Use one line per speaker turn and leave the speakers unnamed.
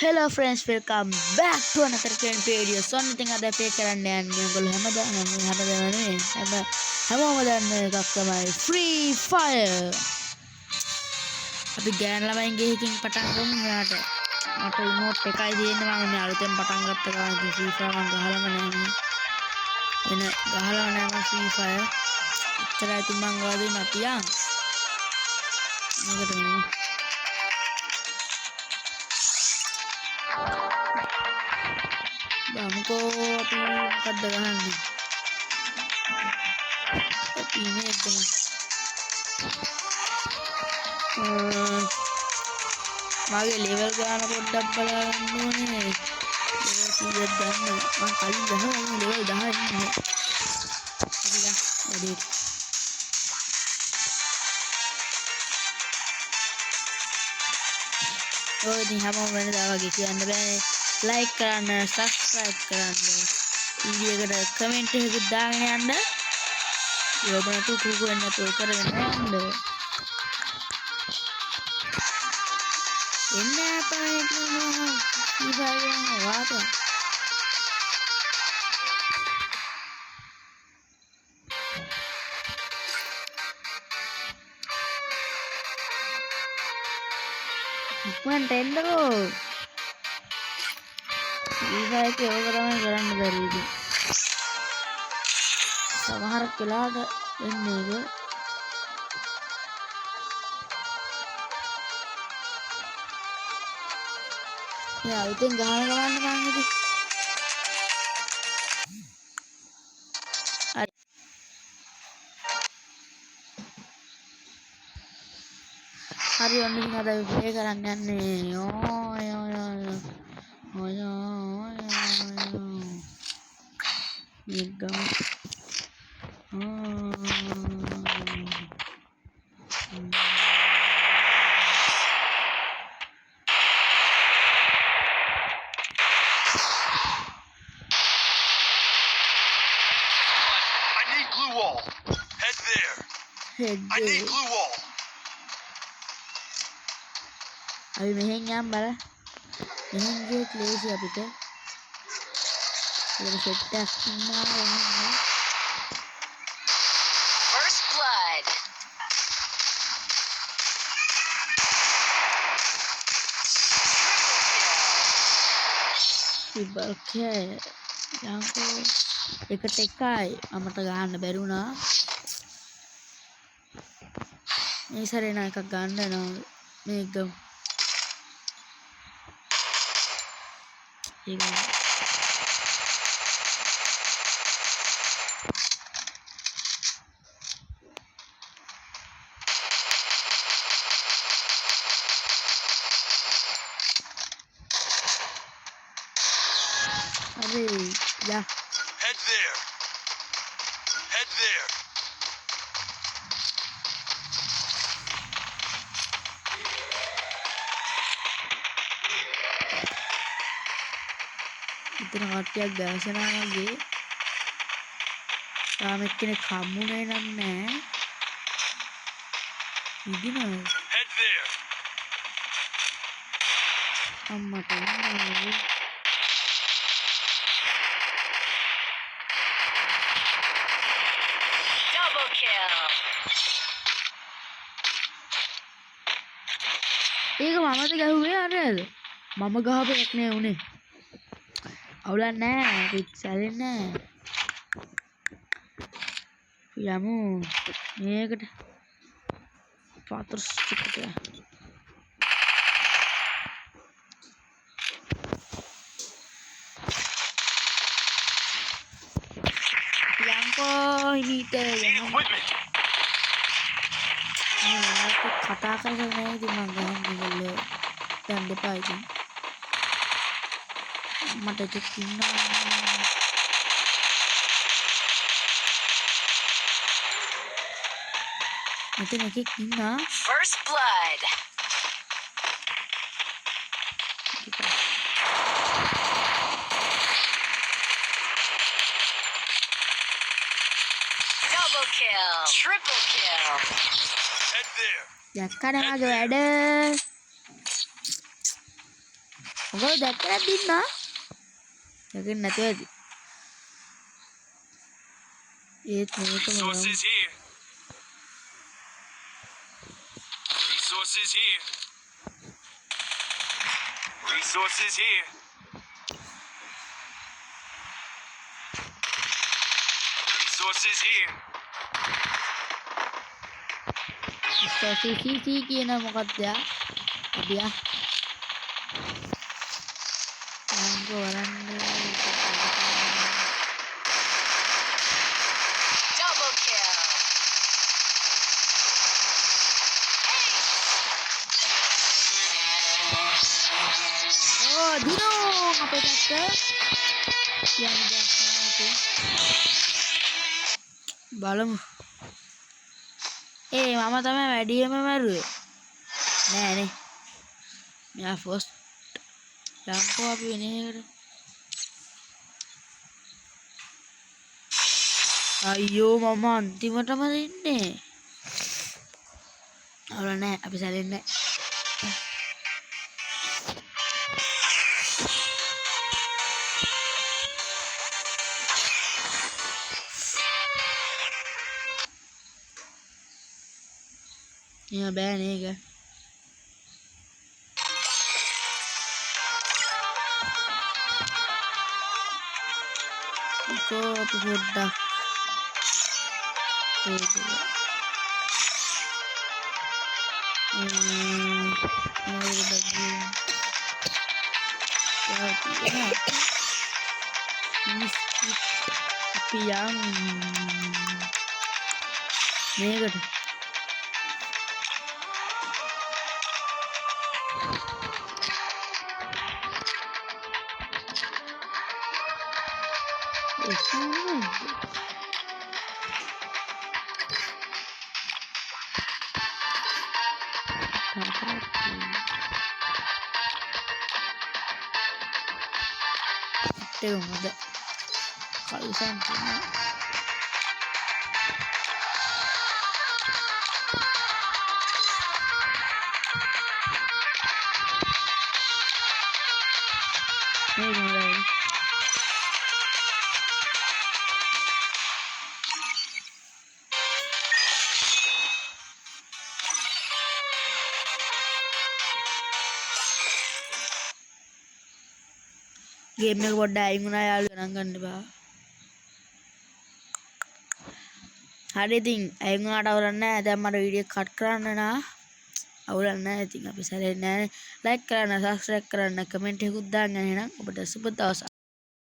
Hello friends, welcome back to another video. So ඉතින් අද අපේ කරන්න යන්නේ ඔයගොල්ලෝ හැමෝම දන්න එකක් තමයි Free Fire. අපි ගෑන ළමයින්ගේ එකකින් පටන් ගමු මෙයාට. මට රිමෝට් එකයි තියෙන්නේ මම මේ අලුතෙන් පටන් ගත්ත ගමන් Free Fire මම ගහලම නැහැ. ගහලම නැහැ Free Fire. ඉතරයි ඉතින් මම ගාදින් අපි යන්. මේකට මෙන්න Bangko api kadang tapi ini itu mage level gana පොඩ්ඩක් බලන්න ඕනේ level 100ක් ගන්න මම කලින් ගහනවා level 10 ඉන්නේ හරිද වැඩි ඔය ඉතින් හැමෝම වෙනදා වගේ කියන්න බෑනේ like කරන්න subscribe කරන්න වීඩියෝ එකට කමෙන්ට් එකකුත් දාගෙන යන්න යෝබන තුකු වෙන්න නැතුව කරගෙන යන්න එන්න අපේ ඉතින් වාත ඉක්මනට එන්නකෝ ඒක ඒක තමයි කරන්න බැරි ඉතින් සමහරක් වෙලාවට එන්නේ ඒක යා උතෙන් ගහන ගමන් මං ඉතින් හරි ඔන්න ඉතින් අද අපි ප්ලේ කරන්න යන්නේ Gam.
I need glue wall. Head there. I need glue wall.
Abi මෙහෙන් යම් බල. මෙහෙන් ගියොත් ලේසි අපිට.
First blood.
Okay. Yangko එකට එකයි අමට ගහන්න බැරි වුණා. මේ සැරේ නම් එකක් ගන්න යනවා මේක ගමු. ඒක Yeah.
Head there. Head there.
ඉතින් කට්ටියක් ගෑසනවා වගේ. තාම එක්කෙනෙක් හම්බුනේ නැහැ. ඉදිනවා.
Head there.
අම්මට නෑ. ඒක මමද ගැහුවේ අරද මම ගහපු එකක් නේ උනේ අවුලක් නැහැ පිටසලෙන් නැහැ යමු මේකට පාත්‍රස් ටිකට යන්කෝ හිමීට යමු කතා කරලා නැහැ ඉතින් මම ගහන්නේ දැන් දෙපා ඉතින් මට දෙක ඉන්නවා මෙතන එකෙක් ඉන්නවා
First blood. Double kill. Triple kill.
Head there.
යක්කන මගේ වැඩ ඔයගොල්ලෝ දැක්ක නැද්ද ඉන්නා? දැකෙන්නේ නැතුව ඇති. ඒත් මේකම
Resources here. Resources here. Resources here. Resources here.
CC කියන මොකක්ද යා? අබියා. යන්කෝ වරන්නේ.
Double kill.
Oh, දිනෝ අපේ පැත්ත. කියන්නේ දෙයක් නැහැ. බලමු. මම තමයි වැඩියම මරුවේ. නෑනේ. මෙයා ෆස්ට් ලම්කෝ අපි වෙන එකට. අයියෝ මම අන්තිමටම දෙන්නේ. අවුල නෑ අපි සැලෙන්නේ නෑ. Yeah, bad nigga. Go up with duck. Nigga. Ada kalau sampai mulai game එක පොඩ්ඩක් අයින් වුණා යාළුවෝ ගණන් ගන්න එපා. හරි ඉතින් අයින් වුණාට අවුලක් නැහැ. දැන් මට වීඩියෝ කට් කරන්න නා. අවුලක් නැහැ. ඉතින් අපි සැලෙන්නේ නැහැ. ලයික් කරන්න, සබ්ස්ක්‍රයිබ් කරන්න, කමෙන්ට් එකකුත් දාන්න එහෙනම් ඔබට සුබ දවසක්.